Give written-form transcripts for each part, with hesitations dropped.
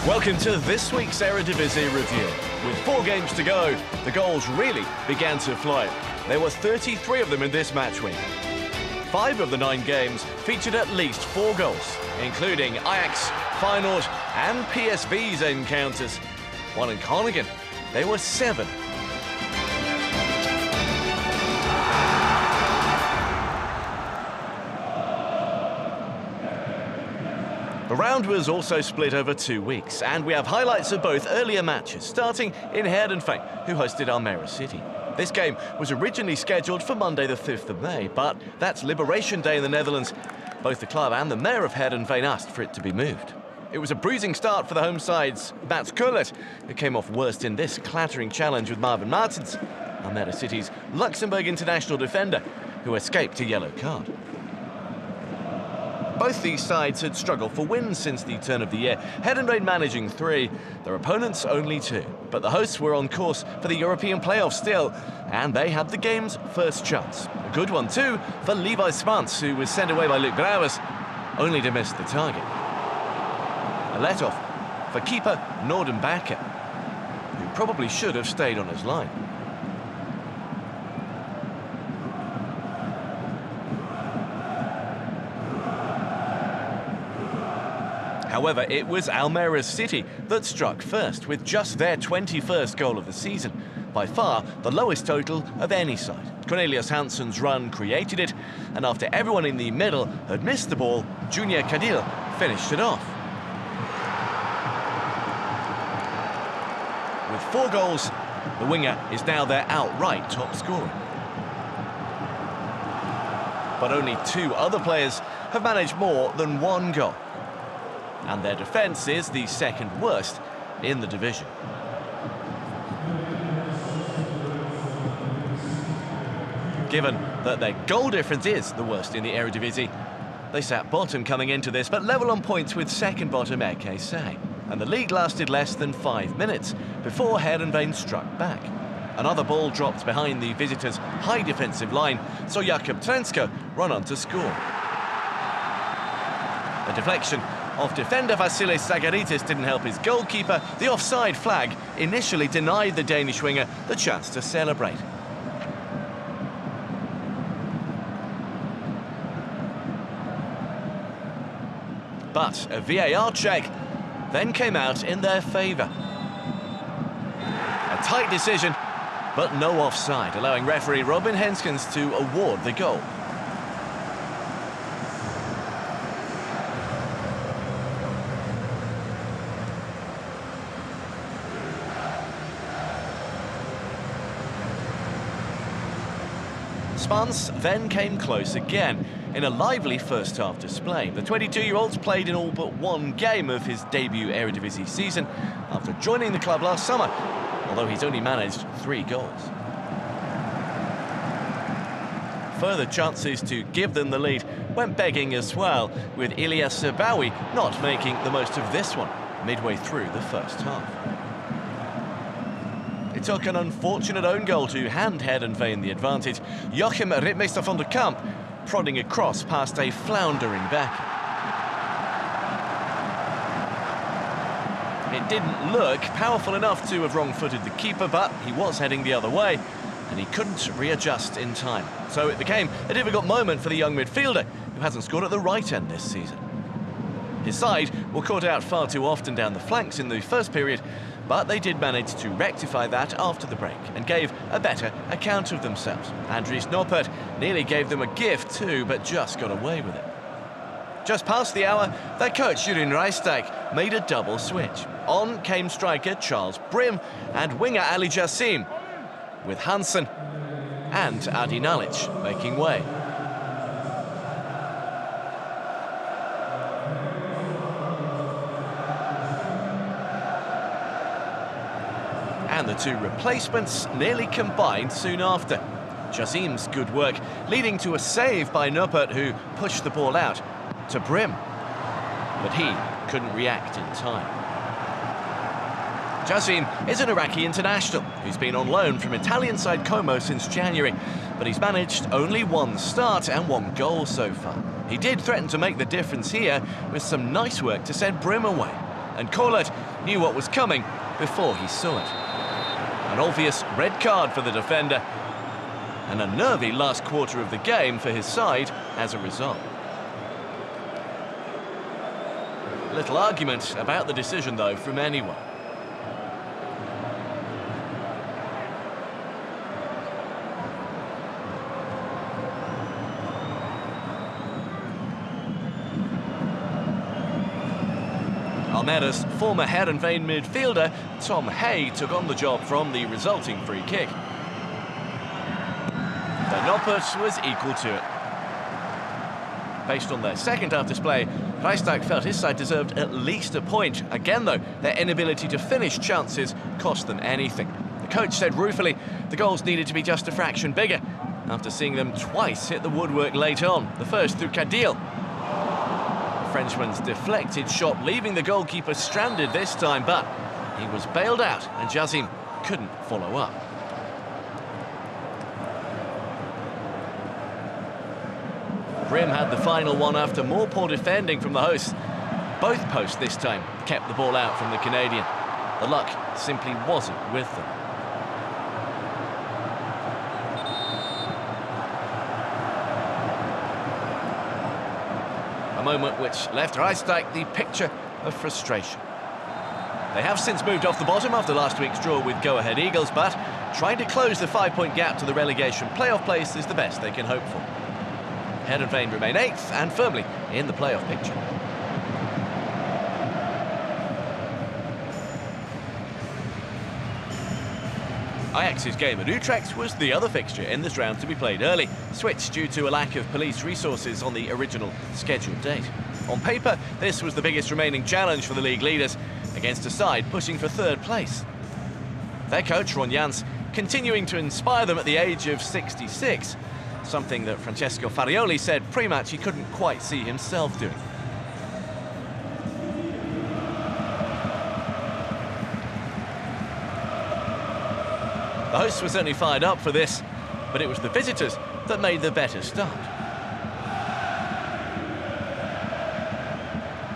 Welcome to this week's Eredivisie review. With 4 games to go, the goals really began to flow. There were 33 of them in this match week. 5 of the 9 games featured at least 4 goals, including Ajax, Feyenoord and PSV's encounters. While in Groningen, there were 7. The round was also split over 2 weeks, and we have highlights of both earlier matches, starting in Heerenveen, who hosted Almere City. This game was originally scheduled for Monday the 5th of May, but that's Liberation Day in the Netherlands. Both the club and the mayor of Heerenveen asked for it to be moved. It was a bruising start for the home side's Mats Kullet, who came off worst in this clattering challenge with Marvin Martens, Almere City's Luxembourg international defender, who escaped a yellow card. Both these sides had struggled for wins since the turn of the year, Heerenveen managing 3, their opponents only 2. But the hosts were on course for the European playoffs still, and they had the game's first chance. A good one too for Levi Spans, who was sent away by Luc Brouwers, only to miss the target. A let-off for keeper Norden Bakker, who probably should have stayed on his line. However, it was Almere City that struck first, with just their 21st goal of the season, by far the lowest total of any side. Cornelius Hansen's run created it, and after everyone in the middle had missed the ball, Junior Cadil finished it off. With 4 goals, the winger is now their outright top scorer. But only 2 other players have managed more than 1 goal. And their defence is the second worst in the division. Given that their goal difference is the worst in the Eredivisie, they sat bottom coming into this, but level on points with second bottom RKC. And the league lasted less than 5 minutes before Heerenveen struck back. Another ball dropped behind the visitors' high defensive line, so Jakob Trensko run on to score. A deflection of defender Vasilis Zagaritis didn't help his goalkeeper. The offside flag initially denied the Danish winger the chance to celebrate. But a VAR check then came out in their favour. A tight decision, but no offside, allowing referee Robin Henskens to award the goal. Spans then came close again in a lively first-half display. The 22-year-old's played in all but 1 game of his debut Eredivisie season after joining the club last summer, although he's only managed 3 goals. Further chances to give them the lead went begging as well, with Ilyas Sabawi not making the most of this one midway through the first half. It took an unfortunate own goal to hand Heerenveen the advantage. Joachim Ritmeester van der Kamp prodding across past a floundering back. It didn't look powerful enough to have wrong-footed the keeper, but he was heading the other way, and he couldn't readjust in time. So it became a difficult moment for the young midfielder, who hasn't scored at the right end this season. His side were caught out far too often down the flanks in the first period, but they did manage to rectify that after the break and gave a better account of themselves. Andries Noppert nearly gave them a gift too, but just got away with it. Just past the hour, their coach Jeroen Rijsdijk made a double switch. On came striker Charles Brim and winger Ali Jassim, with Hansen and Adi Nalic making way. And the 2 replacements nearly combined soon after. Jassim's good work leading to a save by Noppert, who pushed the ball out to Brim, but he couldn't react in time. Jassim is an Iraqi international who's been on loan from Italian side Como since January, but he's managed only 1 start and 1 goal so far. He did threaten to make the difference here with some nice work to send Brim away. and Corlett knew what was coming before he saw it. An obvious red card for the defender, and a nervy last quarter of the game for his side as a result. Little argument about the decision, though, from anyone. Almeida's former Heerenveen midfielder, Tom Hay, took on the job from the resulting free kick. The Noppert was equal to it. Based on their second half display, Rijsdijk felt his side deserved at least a point. Again, though, their inability to finish chances cost them anything. The coach said ruefully the goals needed to be just a fraction bigger, after seeing them twice hit the woodwork late on, the first through Cadil. The Frenchman's deflected shot leaving the goalkeeper stranded this time, but he was bailed out and Jazim couldn't follow up. Brim had the final one after more poor defending from the hosts. Both posts this time kept the ball out from the Canadian. The luck simply wasn't with them. A moment which left Rijsdijk the picture of frustration. They have since moved off the bottom after last week's draw with Go Ahead Eagles, but trying to close the 5-point gap to the relegation playoff place is the best they can hope for. Heerenveen remain 8th and firmly in the playoff picture. Ajax's game at Utrecht was the other fixture in this round to be played early, switched due to a lack of police resources on the original scheduled date. On paper, this was the biggest remaining challenge for the league leaders, against a side pushing for third place. Their coach, Ron Jans, continuing to inspire them at the age of 66, something that Francesco Farioli said pre-match he couldn't quite see himself doing. The hosts were certainly fired up for this, but it was the visitors that made the better start.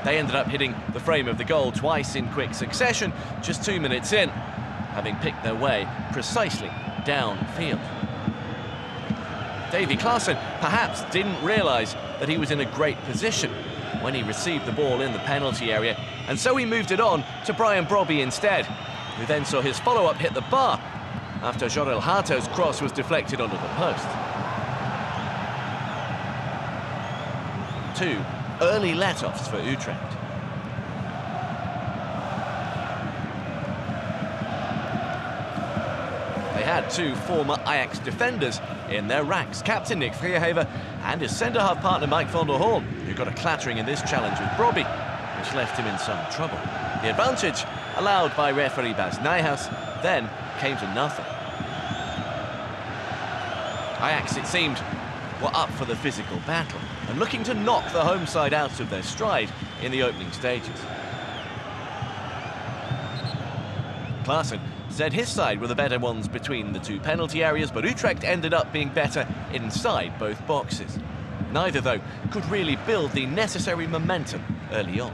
They ended up hitting the frame of the goal twice in quick succession, just 2 minutes in, having picked their way precisely downfield. Davy Klaassen perhaps didn't realise that he was in a great position when he received the ball in the penalty area, and so he moved it on to Brian Brobby instead, who then saw his follow-up hit the bar after Jorel Hato's cross was deflected onto the post. 2 early let-offs for Utrecht. They had 2 former Ajax defenders in their ranks, captain Nick Vrijheven and his centre-half partner Mike van der Horn, who got a clattering in this challenge with Brobby, which left him in some trouble. The advantage, allowed by referee Bas Nijhuis, then came to nothing. Ajax, it seemed, were up for the physical battle and looking to knock the home side out of their stride in the opening stages. Klaassen said his side were the better ones between the 2 penalty areas, but Utrecht ended up being better inside both boxes. Neither, though, could really build the necessary momentum early on.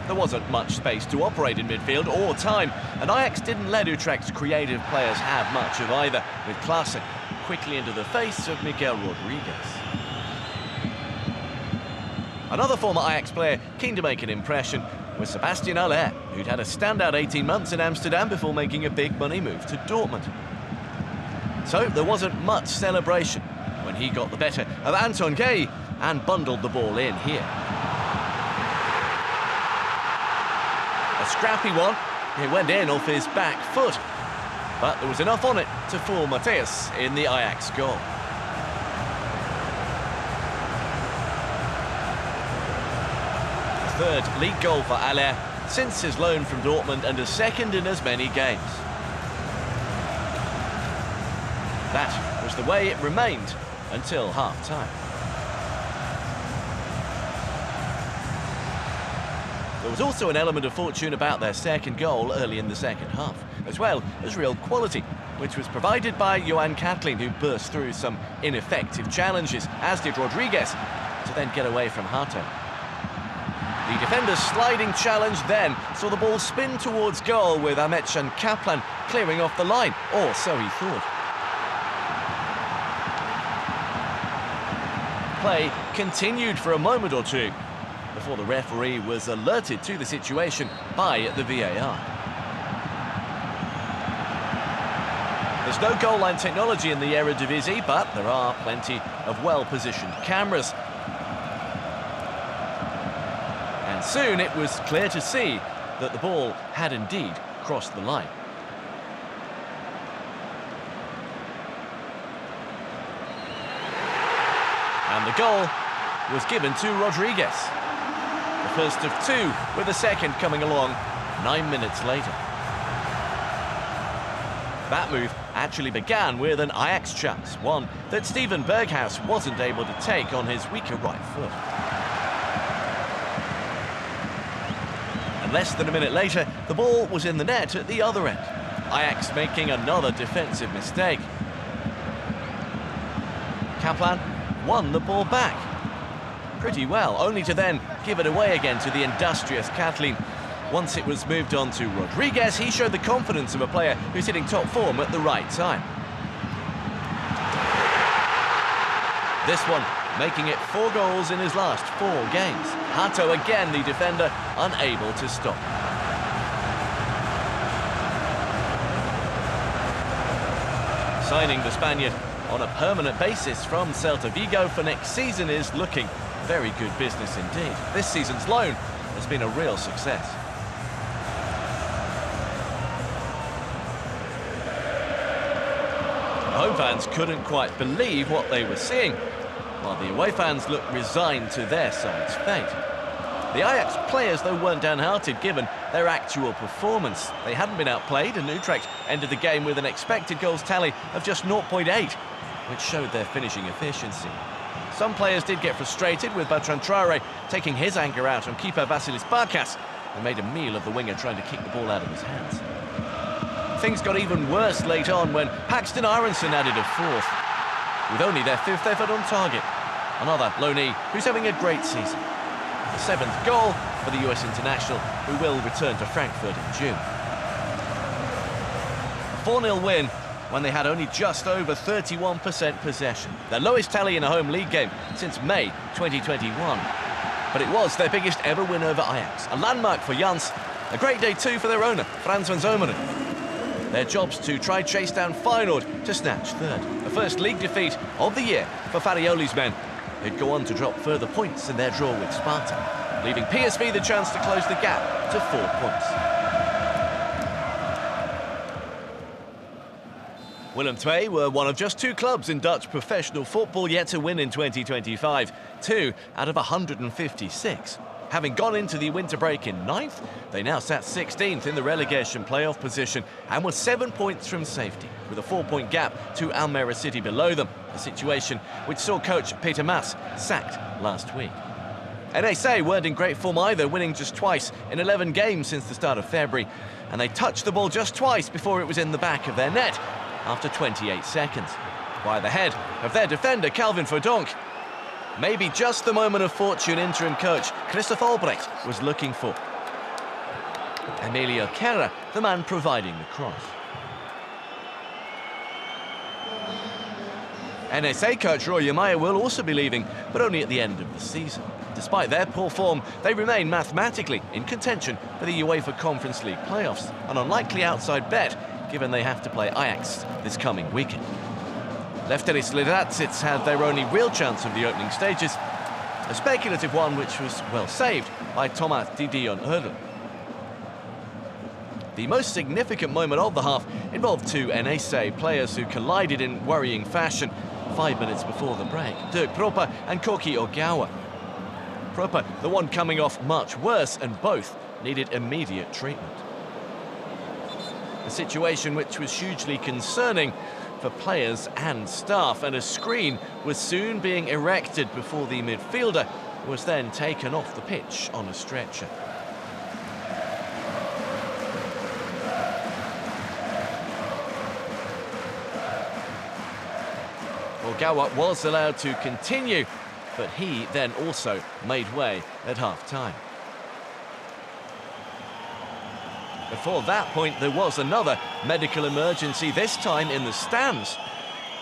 There wasn't much space to operate in midfield or time, and Ajax didn't let Utrecht's creative players have much of either, with Klaassen quickly into the face of Miguel Rodriguez. Another former Ajax player keen to make an impression was Sebastian Haller, who'd had a standout 18 months in Amsterdam before making a big money move to Dortmund. So there wasn't much celebration when he got the better of Anton Gay and bundled the ball in here. A scrappy one, it went in off his back foot, but there was enough on it to fool Matthias in the Ajax goal. Third league goal for Haller since his loan from Dortmund and a second in as many games. That was the way it remained until half-time. There was also an element of fortune about their second goal early in the second half, as well as real quality, which was provided by Johan Katlin, who burst through some ineffective challenges, as did Rodriguez, to then get away from Hato. The defender's sliding challenge then saw the ball spin towards goal with Ahmet and Kaplan clearing off the line, or so he thought. Play continued for a moment or two before the referee was alerted to the situation by the VAR. There's no goal line technology in the Eredivisie, but there are plenty of well-positioned cameras. And soon it was clear to see that the ball had indeed crossed the line. And the goal was given to Rodriguez. The first of two, with the second coming along 9 minutes later. That move actually began with an Ajax chance, one that Steven Berghuis wasn't able to take on his weaker right foot. And less than a minute later, the ball was in the net at the other end. Ajax making another defensive mistake. Kaplan won the ball back pretty well, only to then give it away again to the industrious Katlin. Once it was moved on to Rodriguez, he showed the confidence of a player who's hitting top form at the right time. This one making it 4 goals in his last 4 games. Hato again, the defender, unable to stop. Signing the Spaniard on a permanent basis from Celta Vigo for next season is looking very good business indeed. This season's loan has been a real success. Home fans couldn't quite believe what they were seeing, while the away fans looked resigned to their side's fate. The Ajax players, though, weren't downhearted given their actual performance. They hadn't been outplayed, and Utrecht ended the game with an expected goals tally of just 0.8, which showed their finishing efficiency. Some players did get frustrated, with Bertrand Traoré taking his anger out on keeper Vasilis Barkas, who made a meal of the winger trying to kick the ball out of his hands. Things got even worse late on when Paxton Aronson added a 4th, with only their 5th effort on target. Another loanee who's having a great season. The 7th goal for the US international, who will return to Frankfurt in June. A 4-0 win when they had only just over 31% possession, their lowest tally in a home league game since May 2021. But it was their biggest ever win over Ajax, a landmark for Jans, a great day too for their owner, Frans van Zomeren. Their job's to try chase down Feyenoord to snatch 3rd, a first league defeat of the year for Farioli's men, who'd go on to drop further points in their draw with Sparta, leaving PSV the chance to close the gap to 4 points. Willem II were one of just 2 clubs in Dutch professional football yet to win in 2025, 2 out of 156. Having gone into the winter break in 9th, they now sat 16th in the relegation playoff position and were 7 points from safety, with a 4-point gap to Almere City below them, a situation which saw coach Peter Mas sacked last week. NEC weren't in great form either, winning just twice in 11 games since the start of February, and they touched the ball just twice before it was in the back of their net after 28 seconds, by the head of their defender Calvin Verdonk. Maybe just the moment of fortune interim coach Christoph Albrecht was looking for. Emilio Kerra, the man providing the cross. NSA coach Roy Yamaya will also be leaving, but only at the end of the season. Despite their poor form, they remain mathematically in contention for the UEFA Conference League playoffs, an unlikely outside bet given they have to play Ajax this coming weekend. Lefteris Lidacic had their only real chance of the opening stages, a speculative one which was well saved by Thomas Didion Erdl. The most significant moment of the half involved 2 NEC players who collided in worrying fashion 5 minutes before the break, Dirk Proper and Koki Ogawa. Proper, the one coming off much worse, and both needed immediate treatment. A situation which was hugely concerning for players and staff, and a screen was soon being erected before the midfielder was then taken off the pitch on a stretcher. Ogawa was allowed to continue, but he then also made way at half-time. Before that point, there was another medical emergency, this time in the stands,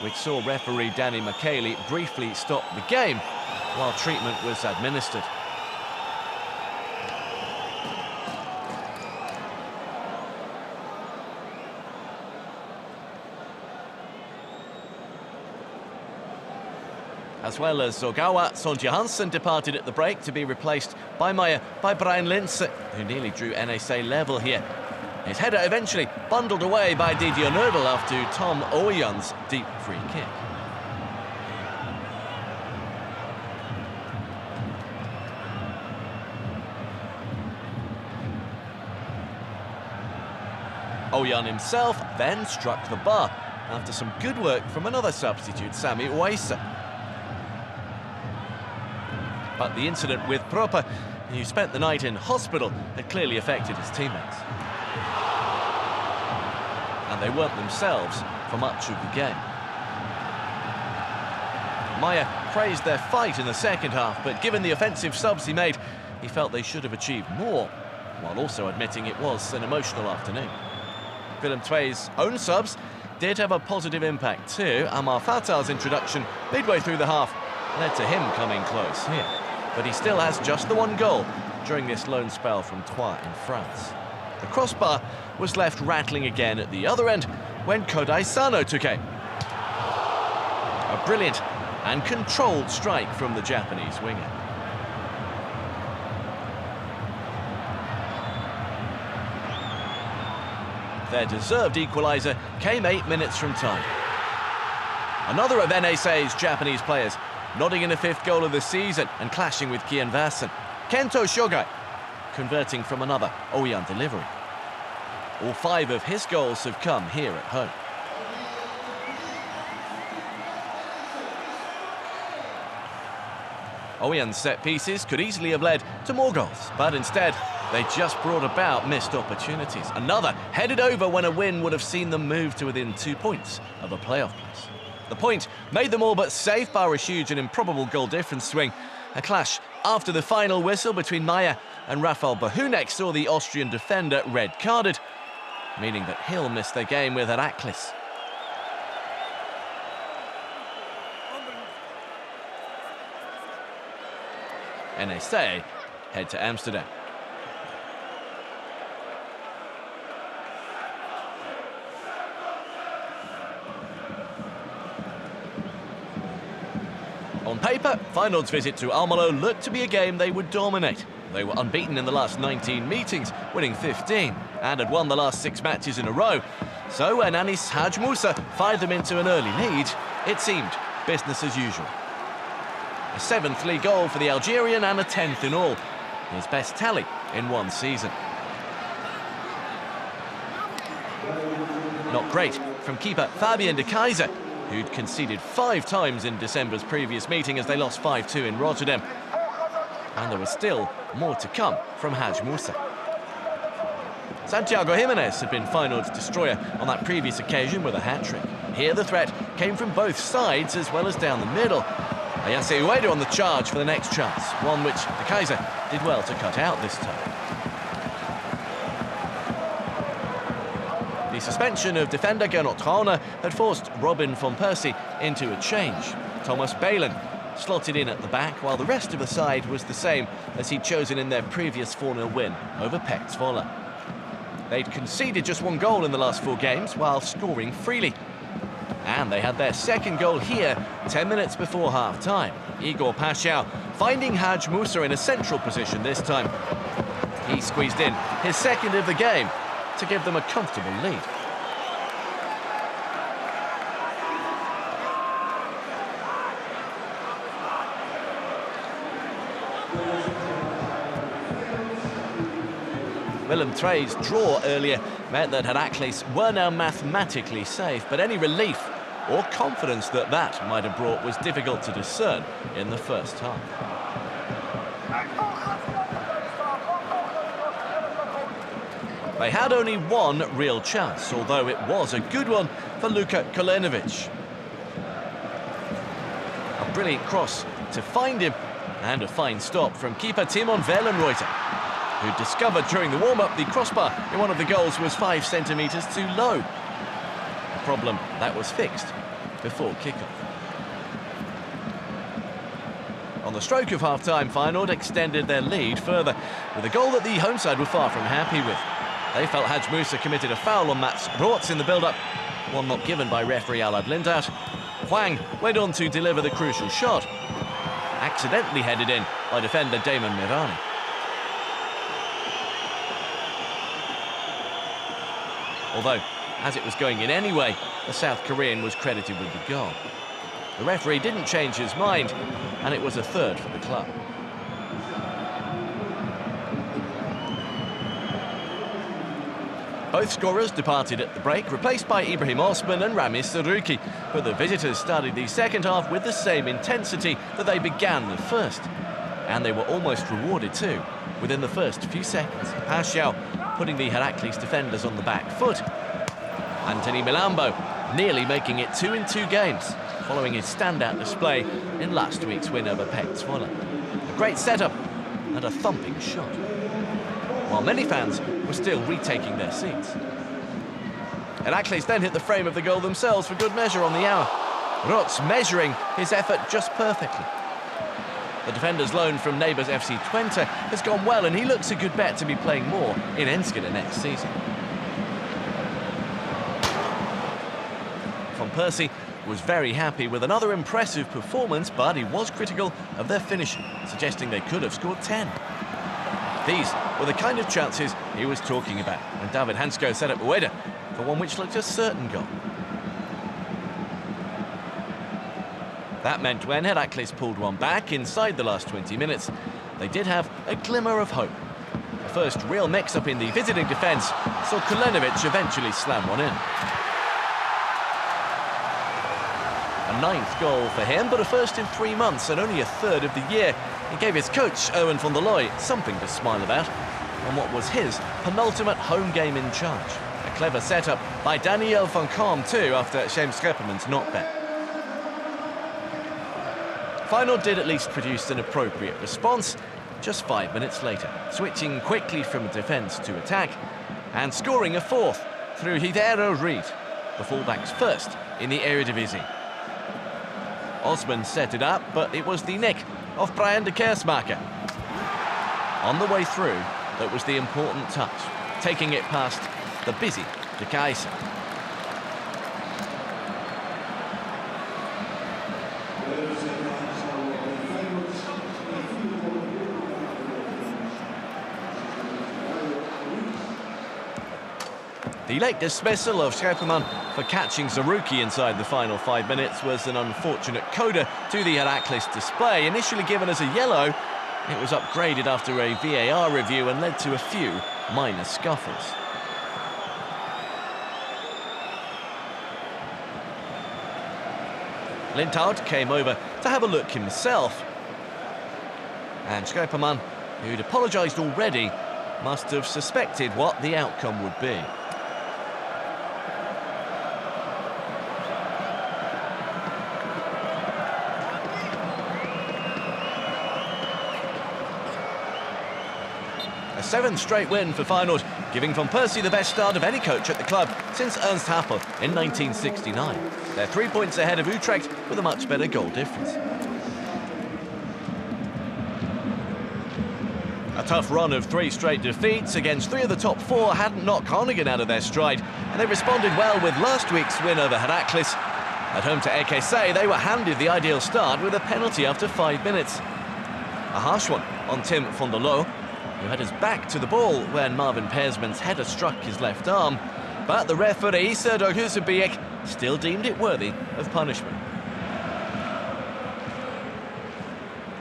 which saw referee Danny Micheli briefly stop the game while treatment was administered. As well as Zogawa, Sonja Hansen departed at the break to be replaced by Brian Linse, who nearly drew NSA level here. His header eventually bundled away by Didier Nobel after Tom Oyan's deep free kick. Oyan himself then struck the bar after some good work from another substitute, Sami Uwaisa. But the incident with Propa, who spent the night in hospital, had clearly affected his teammates. And they weren't themselves for much of the game. Maya praised their fight in the second half, but given the offensive subs he made, he felt they should have achieved more, while also admitting it was an emotional afternoon. Willem II's own subs did have a positive impact too. Amar Fatal's introduction midway through the half led to him coming close here. But he still has just the one goal during this loan spell from Troyes in France. The crossbar was left rattling again at the other end when Kodai Sano took aim. A brilliant and controlled strike from the Japanese winger. Their deserved equaliser came 8 minutes from time. Another of NSA's Japanese players nodding in a fifth goal of the season and clashing with Kian Vassen. Kento Shogai converting from another Oyan delivery. All 5 of his goals have come here at home. Oyan's set pieces could easily have led to more goals, but instead they just brought about missed opportunities. Another headed over when a win would have seen them move to within 2 points of a playoff place. The point made them all but safe, bar a huge and improbable goal difference swing. A clash after the final whistle between Maya and Rafael Bahunek saw the Austrian defender red-carded, meaning that he'll miss their game with Herakles. NSA head to Amsterdam. On paper, Feyenoord's visit to Almelo looked to be a game they would dominate. They were unbeaten in the last 19 meetings, winning 15, and had won the last 6 matches in a row. So when Anis Haj Musa fired them into an early lead, it seemed business as usual. A 7th league goal for the Algerian and a 10th in all. His best tally in one season. Not great from keeper Fabien de Keyser, who'd conceded 5 times in December's previous meeting as they lost 5-2 in Rotterdam. And there was still more to come from Haj Musa. Santiago Jimenez had been Feyenoord's destroyer on that previous occasion with a hat-trick. Here the threat came from both sides as well as down the middle. Ayase Ueda on the charge for the next chance, one which de Keyser did well to cut out this time. The suspension of defender Gernot Trauner had forced Robin van Persie into a change. Thomas Balen slotted in at the back, while the rest of the side was the same as he'd chosen in their previous 4-0 win over Pek Zwolle. They'd conceded just 1 goal in the last 4 games, while scoring freely. And they had their second goal here 10 minutes before half-time. Igor Paschal finding Haj Musa in a central position this time. He squeezed in his second of the game to give them a comfortable lead. Willem II's draw earlier meant that Herakles were now mathematically safe, but any relief or confidence that that might have brought was difficult to discern in the first half. They had only 1 real chance, although it was a good one for Luka Kolenovic. A brilliant cross to find him, and a fine stop from keeper Timon Verlenreuter. who discovered during the warm-up the crossbar in one of the goals was 5 centimetres too low. A problem that was fixed before kick-off. On the stroke of half-time, Feyenoord extended their lead further with a goal that the home side were far from happy with. They felt Haj Musa committed a foul on Mats Roorts in the build-up, one not given by referee Alad Lindout. Hwang went on to deliver the crucial shot, accidentally headed in by defender Damon Mirani. Although, as it was going in anyway, the South Korean was credited with the goal. The referee didn't change his mind, and it was a third for the club. Both scorers departed at the break, replaced by Ibrahim Osman and Rami Saruki, but the visitors started the second half with the same intensity that they began the first. And they were almost rewarded too, within the first few seconds. Paschal putting the Heracles defenders on the back foot. Anthony Milambo nearly making it 2 in 2 games, following his standout display in last week's win over Pek Zwolle. A great setup and a thumping shot, while many fans were still retaking their seats. Heracles then hit the frame of the goal themselves for good measure on the hour. Rots measuring his effort just perfectly. The defender's loan from neighbours FC Twente has gone well, and he looks a good bet to be playing more in Enschede next season. Van Persie was very happy with another impressive performance, but he was critical of their finishing, suggesting they could have scored 10. These were the kind of chances he was talking about when David Hansko set up Ueda for one which looked a certain goal. That meant when Heracles pulled one back inside the last 20 minutes, they did have a glimmer of hope. The first real mix-up in the visiting defence saw Kulenovic eventually slam one in. A 9th goal for him, but a first in 3 months and only a third of the year. It gave his coach, Owen van der Looy, something to smile about on what was his penultimate home game in charge. A clever setup by Daniel van Kaam too, after Shem Schepperman's knockback. Feyenoord did at least produce an appropriate response just 5 minutes later, switching quickly from defence to attack and scoring a 4th through Hidero Reed, the fullback's first in the Eredivisie. Osman set it up, but it was the nick of Brian de Keersmaker on the way through that was the important touch, taking it past the busy de Keyser. The late dismissal of Schepperman for catching Zaruki inside the final 5 minutes was an unfortunate coda to the Heracles display. Initially given as a yellow, it was upgraded after a VAR review and led to a few minor scuffles. Lintaud came over to have a look himself, and Schepperman, who'd apologised already, must have suspected what the outcome would be. A 7th straight win for Feyenoord, giving Van Persie the best start of any coach at the club since Ernst Happel in 1969. They're 3 points ahead of Utrecht with a much better goal difference. A tough run of 3 straight defeats against 3 of the top 4 hadn't knocked Groningen out of their stride, and they responded well with last week's win over Heracles. At home to EKC, they were handed the ideal start with a penalty after 5 minutes. A harsh one on Tim van der Loo, who had his back to the ball when Marvin Peersman's header struck his left arm, but the referee, Serdar Husebiyek, still deemed it worthy of punishment.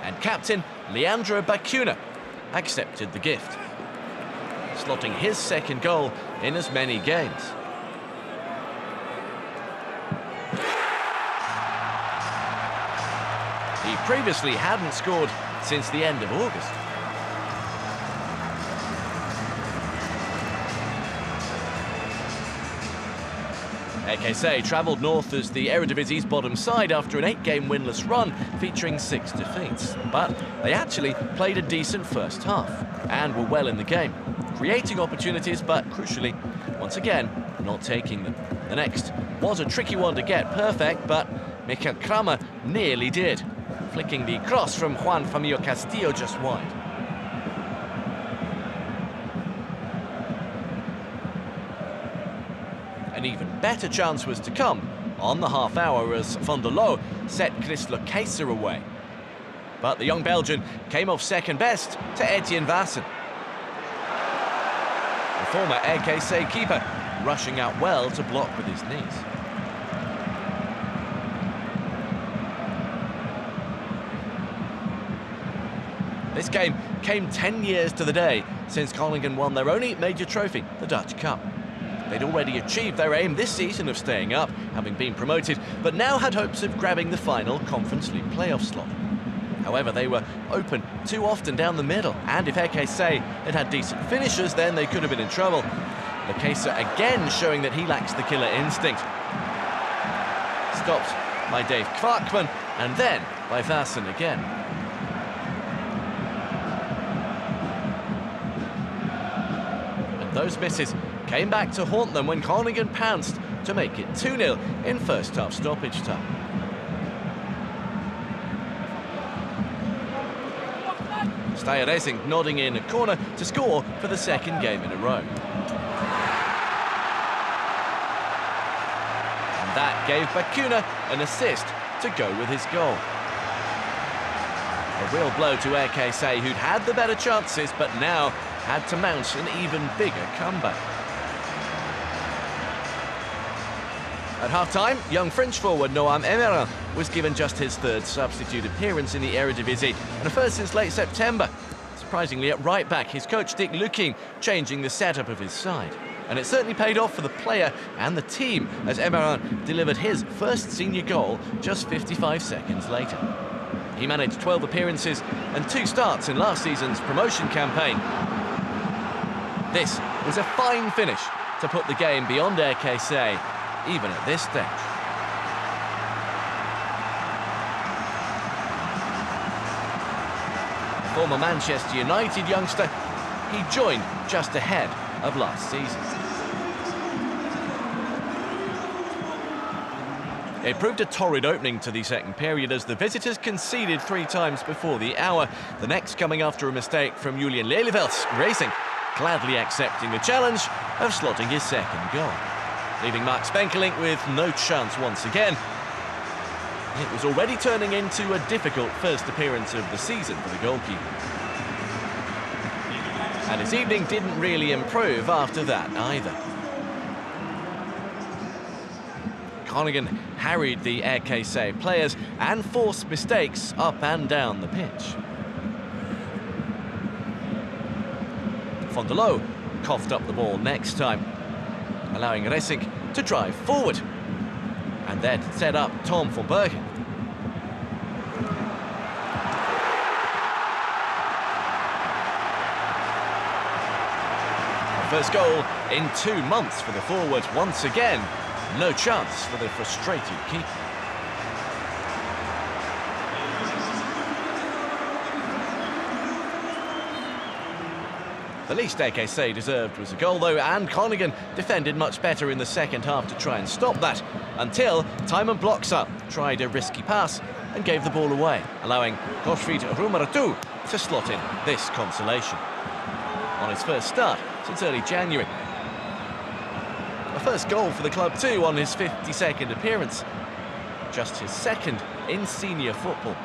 And captain Leandro Bacuna accepted the gift, slotting his 2nd goal in as many games. He previously hadn't scored since the end of August. AKC travelled north as the Eredivisie's bottom side after an 8-game winless run featuring 6 defeats. But they actually played a decent first half and were well in the game, creating opportunities but, crucially, once again, not taking them. The next was a tricky one to get perfect, but Mikel Kramer nearly did, flicking the cross from Juan Famio Castillo just wide. An even better chance was to come on the half hour as Van der Loo set Chrysler Keiser away. But the young Belgian came off second best to Etienne Vassen. The former AKC keeper rushing out well to block with his knees. This game came 10 years to the day since Groningen won their only major trophy, the Dutch Cup. They'd already achieved their aim this season of staying up, having been promoted, but now had hopes of grabbing the final Conference League playoff slot. However, they were open too often down the middle, and if AKC had had decent finishers, then they could have been in trouble. Keiser again showing that he lacks the killer instinct. Stopped by Dave Kvarkman, and then by Vassen again. And those misses came back to haunt them when Groningen pounced to make it 2-0 in first half stoppage time. Steyr Racing nodding in a corner to score for the second game in a row. And that gave Bakuna an assist to go with his goal. A real blow to AKC, who'd had the better chances but now had to mount an even bigger comeback. At half-time, young French forward Noam Emerin was given just his third substitute appearance in the Eredivisie, and a first since late September. Surprisingly, at right-back, his coach Dick Lukien changing the setup of his side. And it certainly paid off for the player and the team as Emerin delivered his first senior goal just 55 seconds later. He managed 12 appearances and 2 starts in last season's promotion campaign. This was a fine finish to put the game beyond AKC, even at this stage. The former Manchester United youngster, he joined just ahead of last season. It proved a torrid opening to the second period as the visitors conceded 3 times before the hour, the next coming after a mistake from Julian Lelyvelds, Racing gladly accepting the challenge of slotting his second goal, leaving Mark Spenkelink with no chance once again. It was already turning into a difficult first appearance of the season for the goalkeeper. And his evening didn't really improve after that either. Groningen harried the AKC players and forced mistakes up and down the pitch. Van der Loo coughed up the ball next time, allowing Racing to drive forward, and then set up Tom van Bergen. First goal in 2 months for the forward. Once again, no chance for the frustrated keeper. The least AKC deserved was a goal, though, and Groningen defended much better in the second half to try and stop that, until Tymon Bloksa tried a risky pass and gave the ball away, allowing Gottfried Rumaratu to slot in this consolation on his first start since early January. A first goal for the club too on his 52nd appearance, just his second in senior football.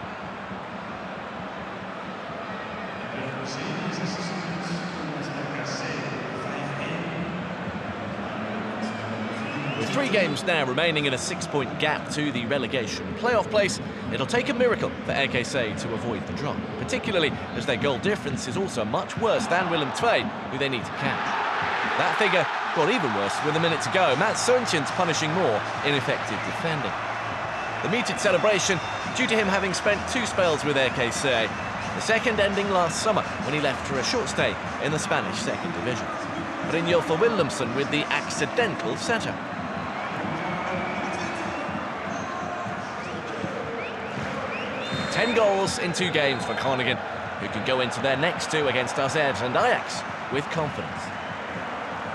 With 3 games now remaining in a 6-point gap to the relegation playoff place, it'll take a miracle for AKC to avoid the drop, particularly as their goal difference is also much worse than Willem II, who they need to catch. That figure got even worse with a minute to go. Matt Søntjens punishing more ineffective defending. The muted celebration due to him having spent 2 spells with AKC, the second ending last summer when he left for a short stay in the Spanish second division. Brynjolfur Willemsen with the accidental setup. goals in 2 games for Groningen, who can go into their next 2 against AZ and Ajax with confidence.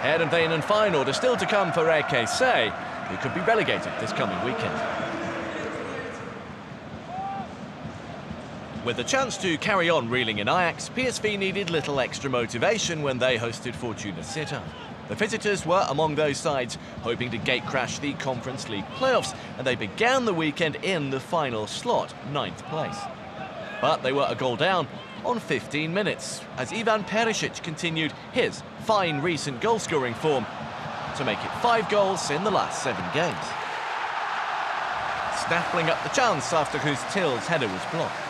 Heerenveen and Feyenoord are still to come for RKC, who could be relegated this coming weekend. With the chance to carry on reeling in Ajax, PSV needed little extra motivation when they hosted Fortuna Sittard. The visitors were among those sides hoping to gatecrash the Conference League playoffs, and they began the weekend in the final slot, 9th place. But they were a goal down on 15 minutes as Ivan Perisic continued his fine recent goal-scoring form to make it 5 goals in the last 7 games. Snaffling up the chance after whose Till's header was blocked.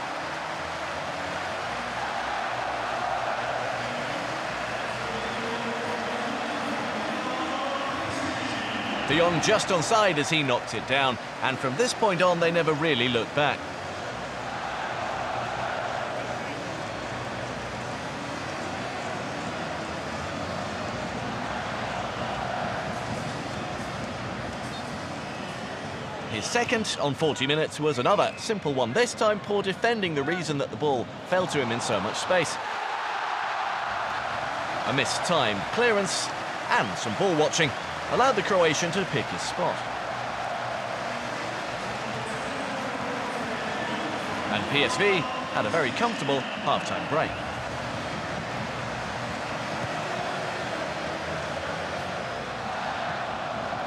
De Jong just onside as he knocked it down, and from this point on they never really looked back. His second on 40 minutes was another simple one, this time poor defending, the reason that the ball fell to him in so much space. A mistimed clearance and some ball watching allowed the Croatian to pick his spot. And PSV had a very comfortable half-time break.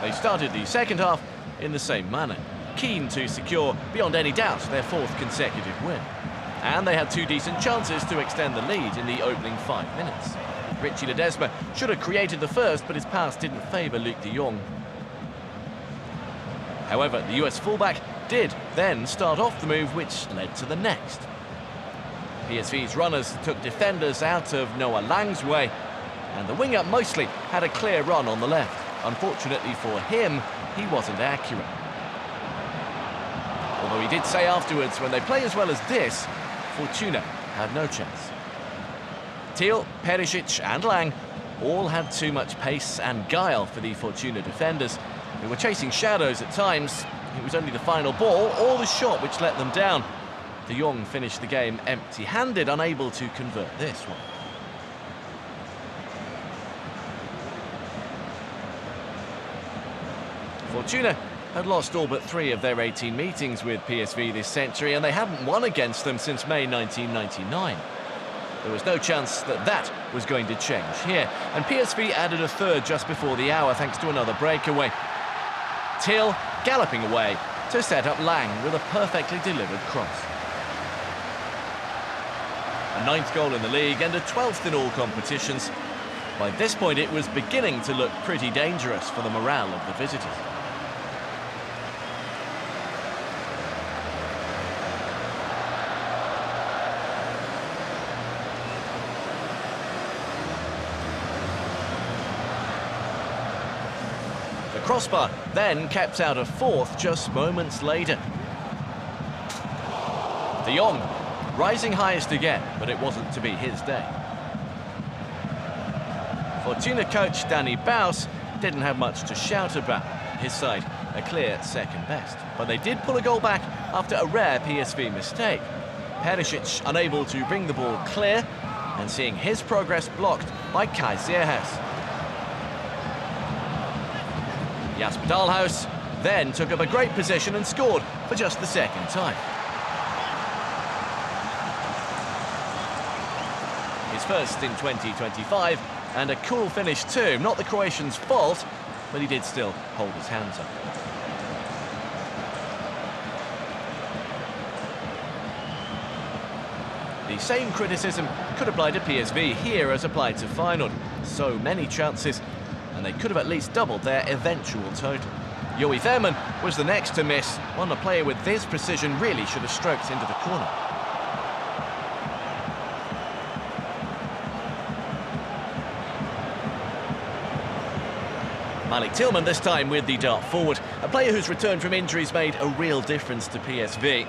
They started the second half in the same manner, keen to secure, beyond any doubt, their 4th consecutive win. And they had 2 decent chances to extend the lead in the opening 5 minutes. Richie Ledesma should have created the first, but his pass didn't favour Luc de Jong. However, the US fullback did then start off the move, which led to the next. PSV's runners took defenders out of Noah Lang's way, and the winger mostly had a clear run on the left. Unfortunately for him, he wasn't accurate. Although he did say afterwards, when they play as well as this, Fortuna had no chance. Thiel, Perisic and Lang all had too much pace and guile for the Fortuna defenders, who were chasing shadows at times. It was only the final ball or the shot which let them down. De Jong finished the game empty-handed, unable to convert this one. Fortuna had lost all but 3 of their 18 meetings with PSV this century, and they hadn't won against them since May 1999. There was no chance that that was going to change here, and PSV added a 3rd just before the hour thanks to another breakaway. Till galloping away to set up Lang with a perfectly delivered cross. A 9th goal in the league and a 12th in all competitions. By this point it was beginning to look pretty dangerous for the morale of the visitors. The crossbar then kept out a 4th just moments later. De Jong rising highest again, but it wasn't to be his day. Fortuna coach Danny Baus didn't have much to shout about. His side a clear second best, but they did pull a goal back after a rare PSV mistake. Perisic unable to bring the ball clear and seeing his progress blocked by Kai Zierhaus. Jasper Dahlhaus then took up a great position and scored for just the 2nd time. His first in 2025, and a cool finish too. Not the Croatian's fault, but he did still hold his hands up. The same criticism could apply to PSV here as applied to Feyenoord. So many chances, and they could have at least doubled their eventual total. Joey Veerman was the next to miss, one a player with this precision really should have stroked into the corner. Malik Tillman this time with the dart forward, a player whose return from injuries made a real difference to PSV.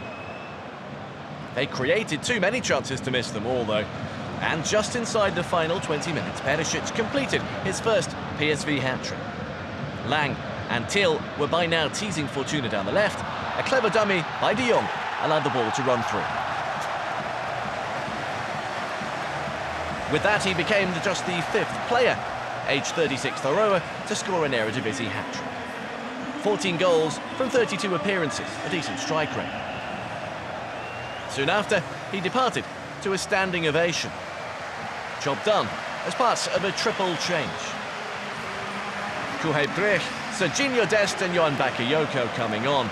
They created too many chances to miss them all though. And just inside the final 20 minutes, Perisic completed his first PSV hat-trick. Lang and Till were by now teasing Fortuna down the left. A clever dummy by De Jong allowed the ball to run through. With that, he became just the 5th player, aged 36 thrower, to score an Eredivisie hat-trick. 14 goals from 32 appearances, a decent strike rate. Soon after, he departed to a standing ovation. Job done as part of a triple change. Kuhei Brech, Serginho Dest and Johan Bakayoko coming on,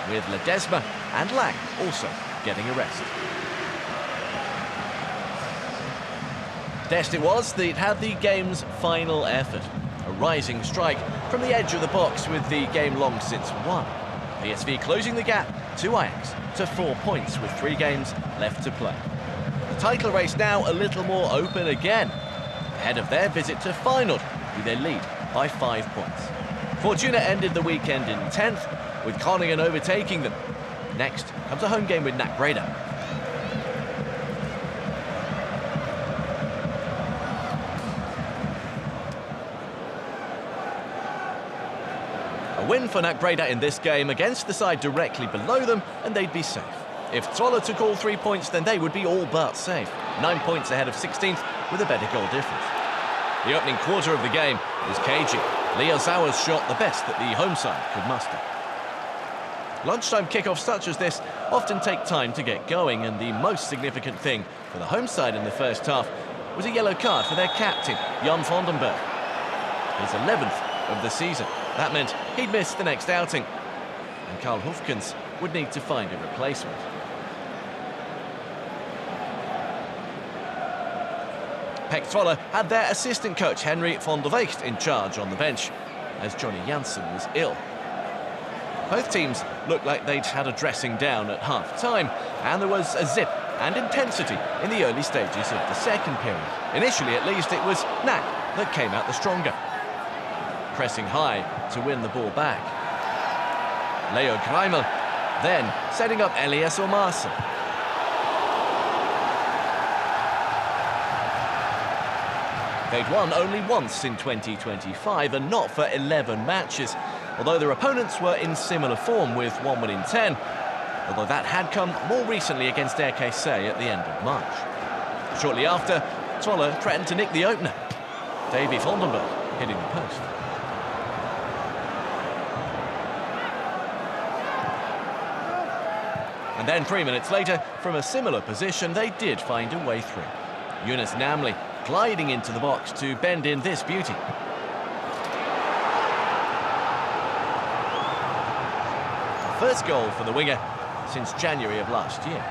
with Ledesma and Lang also getting a rest. Dest it was that had the game's final effort. A rising strike from the edge of the box with the game long since won. PSV closing the gap to Ajax to 4 points with 3 games left to play. The title race now a little more open again, ahead of their visit to Feyenoord, who they lead by 5 points. Fortuna ended the weekend in 10th, with Groningen overtaking them. Next comes a home game with NAC Breda. A win for NAC Breda in this game against the side directly below them, and they'd be safe. If Troller took all 3 points, then they would be all but safe. 9 points ahead of 16th with a better goal difference. The opening quarter of the game was cagey. Leo Sauer's shot the best that the home side could muster. Lunchtime kickoffs such as this often take time to get going, and the most significant thing for the home side in the first half was a yellow card for their captain, Jan Vandenberg. His 11th of the season. That meant he'd miss the next outing, and Karl Hufkens would need to find a replacement. Pek Zwolle had their assistant coach Henry van der Weegt in charge on the bench, as Johnny Jansen was ill. Both teams looked like they'd had a dressing down at half-time, and there was a zip and intensity in the early stages of the second period. Initially, at least, it was NAC that came out the stronger, pressing high to win the ball back. Leo Greimel then setting up Elias Omarsa. They'd won only once in 2025 and not for 11 matches, although their opponents were in similar form with 1 win in 10, although that had come more recently against RKC at the end of March. Shortly after, Zwolle threatened to nick the opener, Davy Vandenberg hitting the post. And then 3 minutes later, from a similar position, they did find a way through. Yunus Namli gliding into the box to bend in this beauty. First goal for the winger since January of last year.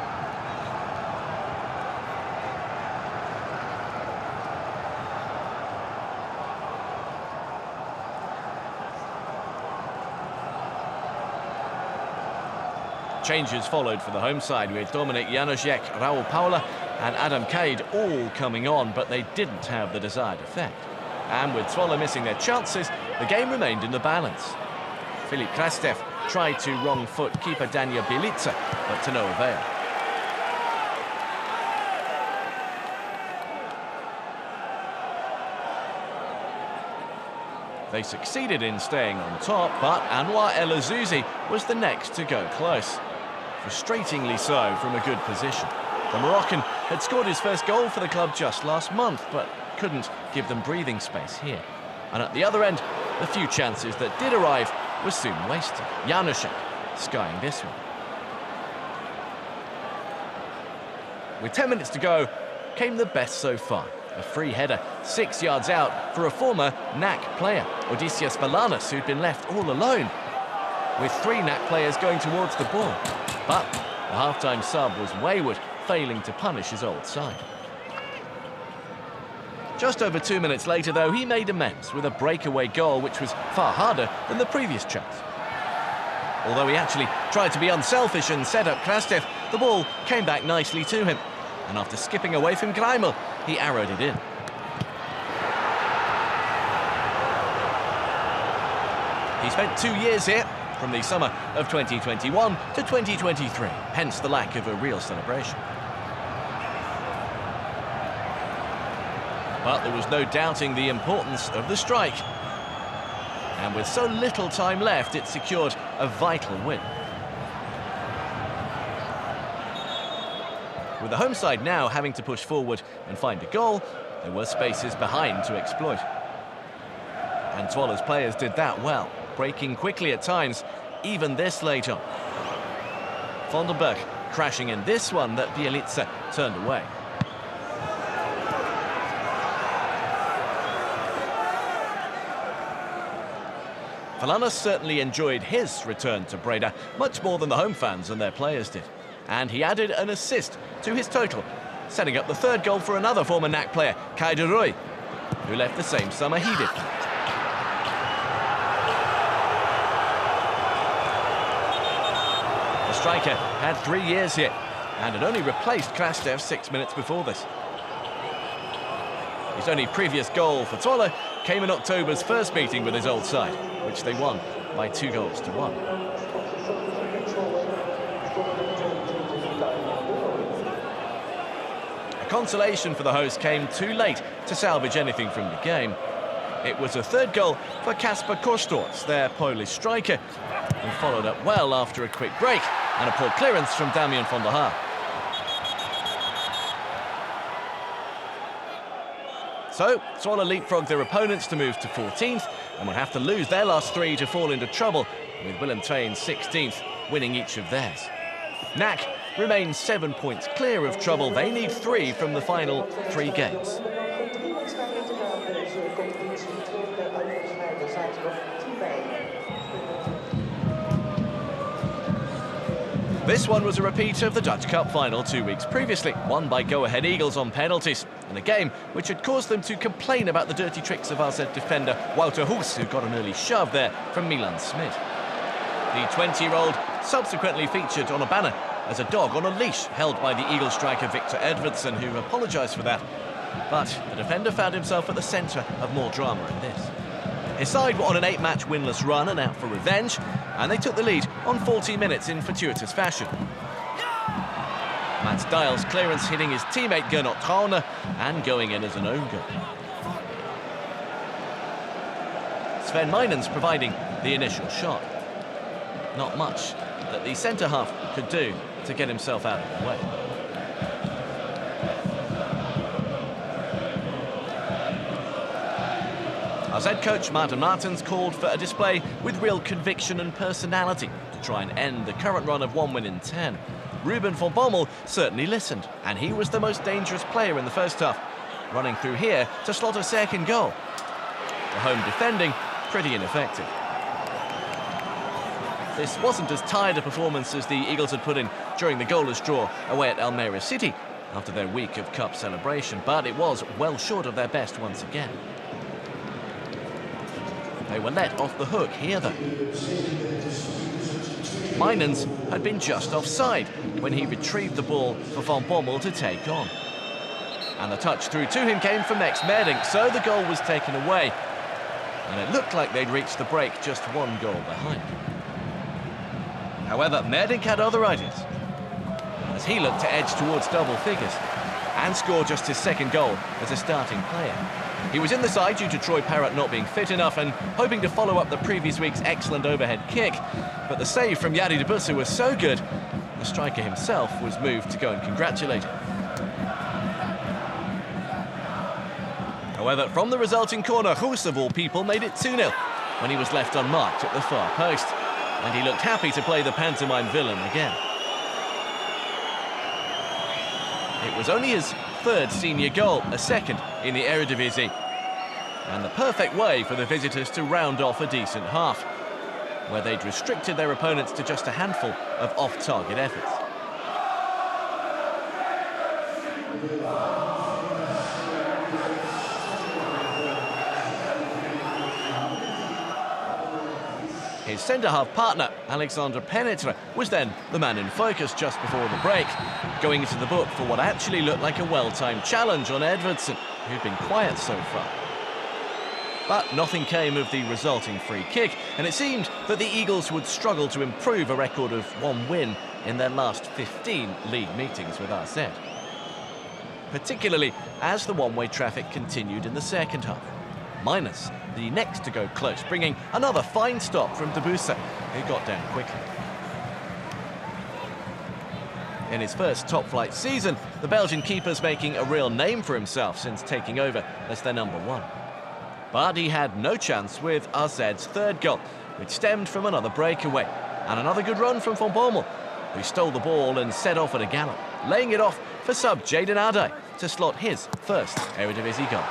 Changes followed for the home side with Dominik Janusek, Raul Paula and Adam Cade all coming on, but they didn't have the desired effect. And with Zwolle missing their chances, the game remained in the balance. Filip Krastev tried to wrong-foot keeper Dania Bielica, but to no avail. They succeeded in staying on top, but Anwar El Azouzi was the next to go close. Frustratingly so from a good position. The Moroccan had scored his first goal for the club just last month, but couldn't give them breathing space here. And at the other end, the few chances that did arrive were soon wasted. Janusek skying this one. With 10 minutes to go, came the best so far. A free header 6 yards out for a former NAC player, Odysseas Valanas, who'd been left all alone, with 3 NAC players going towards the ball. But the half-time sub was wayward, failing to punish his old side. Just over 2 minutes later, though, he made amends with a breakaway goal, which was far harder than the previous chance. Although he actually tried to be unselfish and set up Krastev, the ball came back nicely to him. And after skipping away from Greimel, he arrowed it in. He spent 2 years here, from the summer of 2021 to 2023, hence the lack of a real celebration. But there was no doubting the importance of the strike. And with so little time left, it secured a vital win. With the home side now having to push forward and find a goal, there were spaces behind to exploit. And Twala's players did that well, breaking quickly at times, even this late on. Van den Berg crashing in this one that Bielica turned away. Valanas certainly enjoyed his return to Breda much more than the home fans and their players did. And he added an assist to his total, setting up the third goal for another former NAC player, Kai de Roy, who left the same summer he did. The striker had 3 years here and had only replaced Krastev 6 minutes before this. His only previous goal for Twala came in October's first meeting with his old side, which they won by 2-1. A consolation for the hosts came too late to salvage anything from the game. It was a third goal for Kasper Kostorz, their Polish striker, who followed up well after a quick break and a poor clearance from Damian van der Haar. So, Twala leapfrogged their opponents to move to 14th and would have to lose their last 3 to fall into trouble, with Willem II in 16th, winning each of theirs. NAC remains 7 points clear of trouble. They need 3 from the final 3 games. This one was a repeat of the Dutch Cup final 2 weeks previously, won by Go-Ahead Eagles on penalties, in a game which had caused them to complain about the dirty tricks of AZ defender Wouter Hoes, who got an early shove there from Milan Smit. The 20-year-old subsequently featured on a banner as a dog on a leash held by the Eagle striker Victor Edvardsson, who apologised for that. But the defender found himself at the centre of more drama in this. His side were on an 8-match winless run and out for revenge, and they took the lead on 40 minutes in fortuitous fashion. Mats Dial's clearance hitting his teammate Gernot Trauner and going in as an own goal. Sven Meinens providing the initial shot. Not much that the centre-half could do to get himself out of the way. AZ coach Martin Martens called for a display with real conviction and personality to try and end the current run of 1 win in 10. Ruben van Bommel certainly listened, and he was the most dangerous player in the first half, running through here to slot a second goal. The home defending pretty ineffective. This wasn't as tired a performance as the Eagles had put in during the goalless draw away at Almere City after their week of cup celebration, but it was well short of their best once again. They were let off the hook here, though. Meinens had been just offside when he retrieved the ball for Van Bommel to take on. And the touch through to him came from ex-Merdink, so the goal was taken away. And it looked like they'd reached the break just 1 goal behind. However, Merdink had other ideas, as he looked to edge towards double figures and score just his second goal as a starting player. He was in the side due to Troy Parrott not being fit enough and hoping to follow up the previous week's excellent overhead kick. But the save from Yadi de Busse was so good, the striker himself was moved to go and congratulate him. However, from the resulting corner, Hoes of all people made it 2-0 when he was left unmarked at the far post. And he looked happy to play the pantomime villain again. It was only his 3rd senior goal, a 2nd in the Eredivisie, and the perfect way for the visitors to round off a decent half, where they'd restricted their opponents to just a handful of off-target efforts. His centre-half partner, Alexandre Penetre, was then the man in focus just before the break, going into the book for what actually looked like a well-timed challenge on Edvardsson, who'd been quiet so far. But nothing came of the resulting free kick, and it seemed that the Eagles would struggle to improve a record of 1 win in their last 15 league meetings with AZ. Particularly as the one-way traffic continued in the second half. Meinens, the next to go close, bringing another fine stop from de Busse, who got down quickly. In his first top-flight season, the Belgian keeper's making a real name for himself since taking over as their number one. But he had no chance with AZ's third goal, which stemmed from another breakaway. And another good run from Van Bommel, who stole the ball and set off at a gallop, laying it off for sub Jaden Ade to slot his first Eredivisie goal.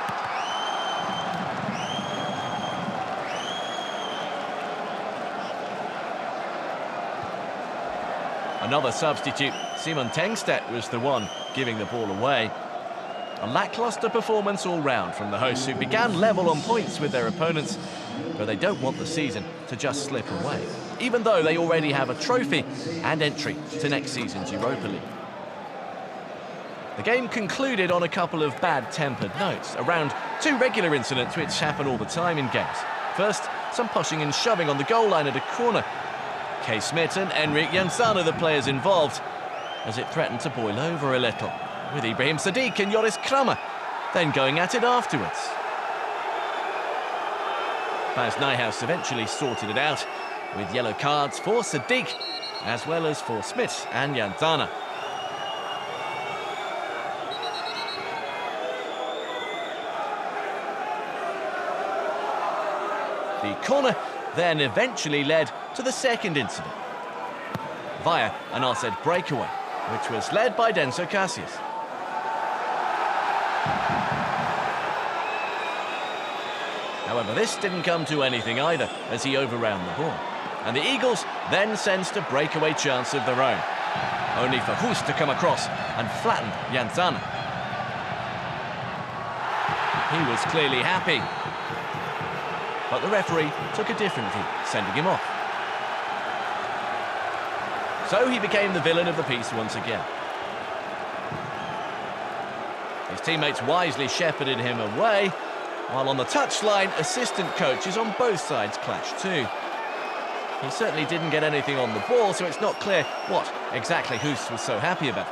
Another substitute, Simon Tengstedt, was the one giving the ball away. A lacklustre performance all round from the hosts, who began level on points with their opponents, but they don't want the season to just slip away, even though they already have a trophy and entry to next season's Europa League. The game concluded on a couple of bad-tempered notes, around two regular incidents which happen all the time in games. First, some pushing and shoving on the goal line at a corner. Kay Smith and Enric Jansana, the players involved, as it threatened to boil over a little, with Ibrahim Sadiq and Joris Kramer then going at it afterwards. Bas Nijhuis eventually sorted it out, with yellow cards for Sadiq, as well as for Smith and Jansana. The corner then eventually led to the second incident, via an offside breakaway, which was led by Denso Cassius. However, this didn't come to anything either, as he overran the ball. And the Eagles then sensed a breakaway chance of their own, only for Hoos to come across and flatten Jansana. He was clearly happy, but the referee took a different view, sending him off. So he became the villain of the piece once again. His teammates wisely shepherded him away, while on the touchline, assistant coaches on both sides clashed too. He certainly didn't get anything on the ball, so it's not clear what exactly Hoos was so happy about.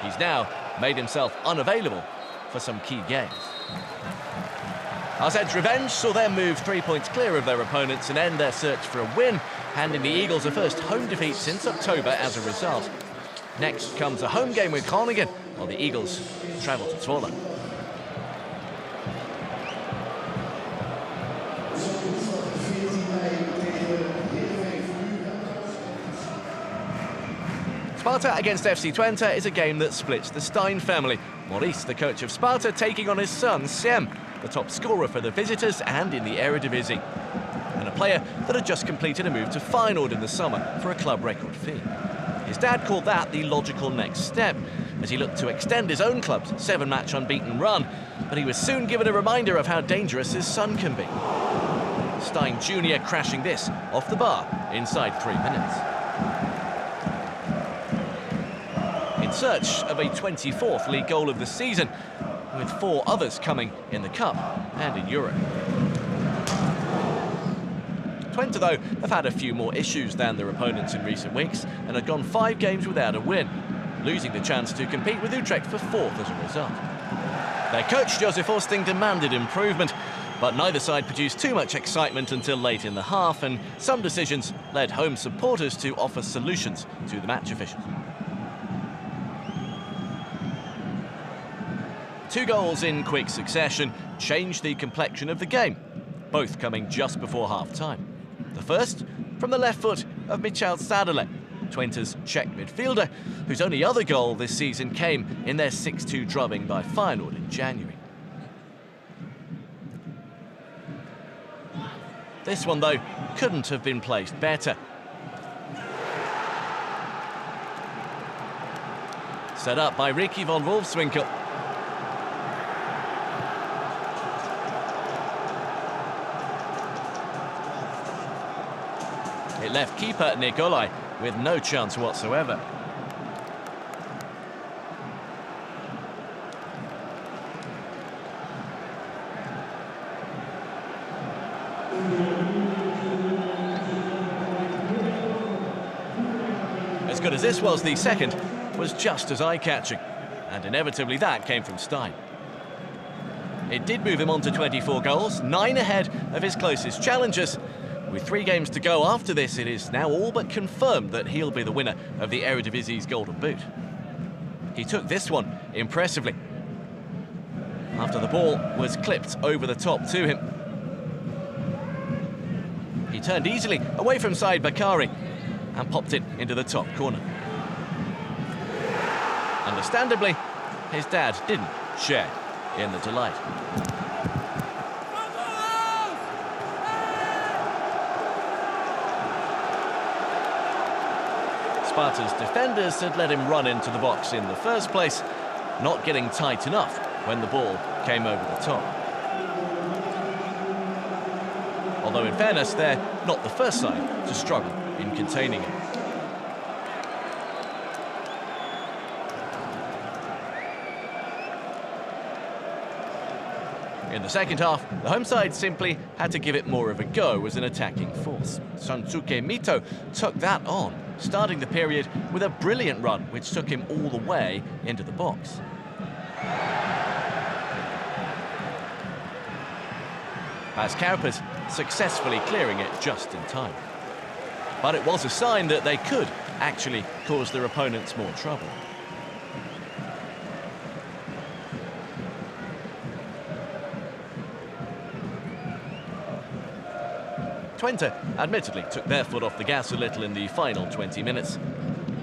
He's now made himself unavailable for some key games. AZ's revenge saw them move 3 points clear of their opponents and end their search for a win, handing the Eagles a first home defeat since October as a result. Next comes a home game with Groningen, while the Eagles travel to Zwolle. Sparta against FC Twente is a game that splits the Stein family. Maurice, the coach of Sparta, taking on his son, Sem, the top scorer for the visitors and in the Eredivisie, and a player that had just completed a move to Feyenoord in the summer for a club record fee. His dad called that the logical next step, as he looked to extend his own club's 7-match unbeaten run, but he was soon given a reminder of how dangerous his son can be. Stein Jr. crashing this off the bar inside 3 minutes. In search of a 24th league goal of the season, with 4 others coming in the Cup and in Europe. Twente, though, have had a few more issues than their opponents in recent weeks and had gone 5 games without a win, losing the chance to compete with Utrecht for 4th as a result. Their coach, Joseph Oosting, demanded improvement, but neither side produced too much excitement until late in the half, and some decisions led home supporters to offer solutions to the match officials. 2 goals in quick succession changed the complexion of the game, both coming just before half-time. The first from the left foot of Michal Sadele, Twente's Czech midfielder, whose only other goal this season came in their 6-2 drubbing by Feyenoord in January. This one, though, couldn't have been placed better. Set up by Ricky von Wolfswinkel. It left keeper Nikolai with no chance whatsoever. As good as this was, the second was just as eye-catching, and inevitably that came from Stein. It did move him on to 24 goals, 9 ahead of his closest challengers, With 3 games to go after this, it is now all but confirmed that he'll be the winner of the Eridivisie's Golden Boot. He took this one impressively, after the ball was clipped over the top to him. He turned easily away from side Bakari and popped it into the top corner. Understandably, his dad didn't share in the delight. Sparta's defenders had let him run into the box in the first place, not getting tight enough when the ball came over the top. Although in fairness, they're not the first side to struggle in containing him. In the second half, the home side simply had to give it more of a go as an attacking force. Sansuke Mito took that on, starting the period with a brilliant run which took him all the way into the box. Pascarpas successfully clearing it just in time. But it was a sign that they could actually cause their opponents more trouble. Twente admittedly took their foot off the gas a little in the final 20 minutes,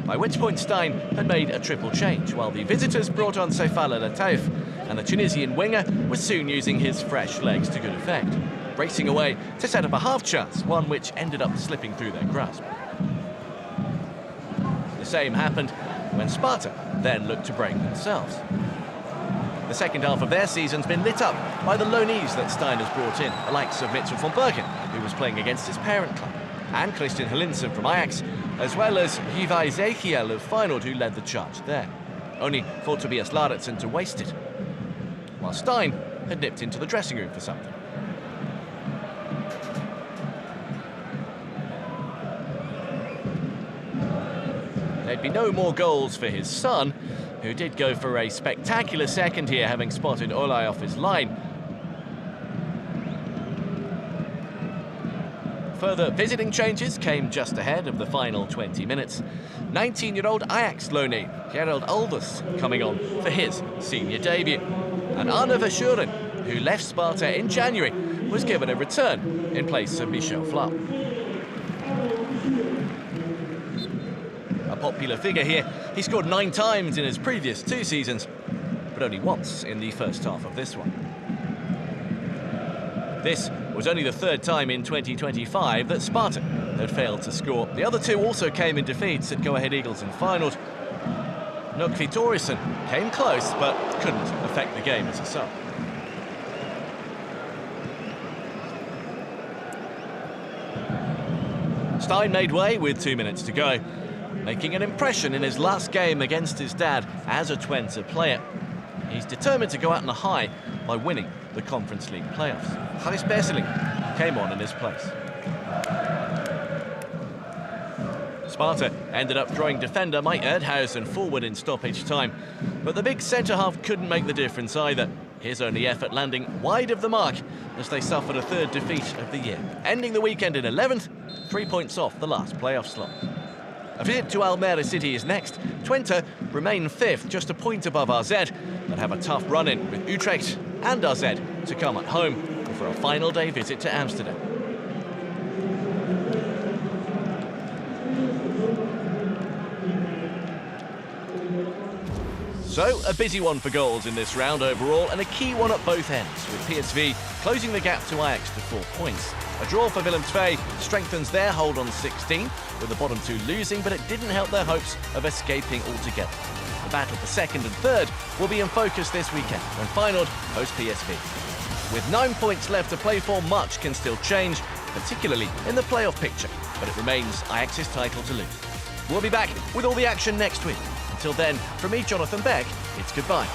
by which point Stein had made a triple change, while the visitors brought on Seifala Lataif, and the Tunisian winger was soon using his fresh legs to good effect, racing away to set up a half chance, one which ended up slipping through their grasp. The same happened when Sparta then looked to break themselves. The second half of their season's been lit up by the loanees that Stein has brought in, the likes of Mitchell van Bergen, who was playing against his parent club, and Christian Helinsen from Ajax, as well as Hivai Zekiel of Feyenoord, who led the charge there, only for Tobias Laretsen to waste it, while Stein had nipped into the dressing room for something. There'd be no more goals for his son, who did go for a spectacular second here, having spotted Olay off his line. Further visiting changes came just ahead of the final 20 minutes. 19-year-old Ajax loanee Gerald Alders coming on for his senior debut. And Arne Verschuren, who left Sparta in January, was given a return in place of Michel Flapp. A popular figure here, he scored 9 times in his previous 2 seasons, but only once in the first half of this one. This was only the 3rd time in 2025 that Sparta had failed to score. The other 2 also came in defeats at Go Ahead Eagles and Feyenoord. Nukvi Torison came close, but couldn't affect the game as a sub. Stein made way with 2 minutes to go, making an impression in his last game against his dad as a Twente player. He's determined to go out on a high by winning the Conference League playoffs. Gijs Besseling came on in his place. Sparta ended up throwing defender Mike Erdhausen forward in stoppage time, but the big centre-half couldn't make the difference either. His only effort landing wide of the mark as they suffered a 3rd defeat of the year, ending the weekend in 11th, 3 points off the last playoff slot. A visit to Almere City is next. Twente remain 5th, just a point above RZ, but have a tough run-in with Utrecht and RZ to come at home for a final day visit to Amsterdam. So, a busy one for goals in this round overall, and a key one at both ends, with PSV closing the gap to Ajax to 4 points. A draw for Willem II strengthens their hold on 16, with the bottom 2 losing, but it didn't help their hopes of escaping altogether. The battle for 2nd and 3rd will be in focus this weekend, when Feyenoord host PSV. With 9 points left to play for, much can still change, particularly in the playoff picture, but it remains Ajax's title to lose. We'll be back with all the action next week. Until then, from me, Jonathan Beck, it's goodbye.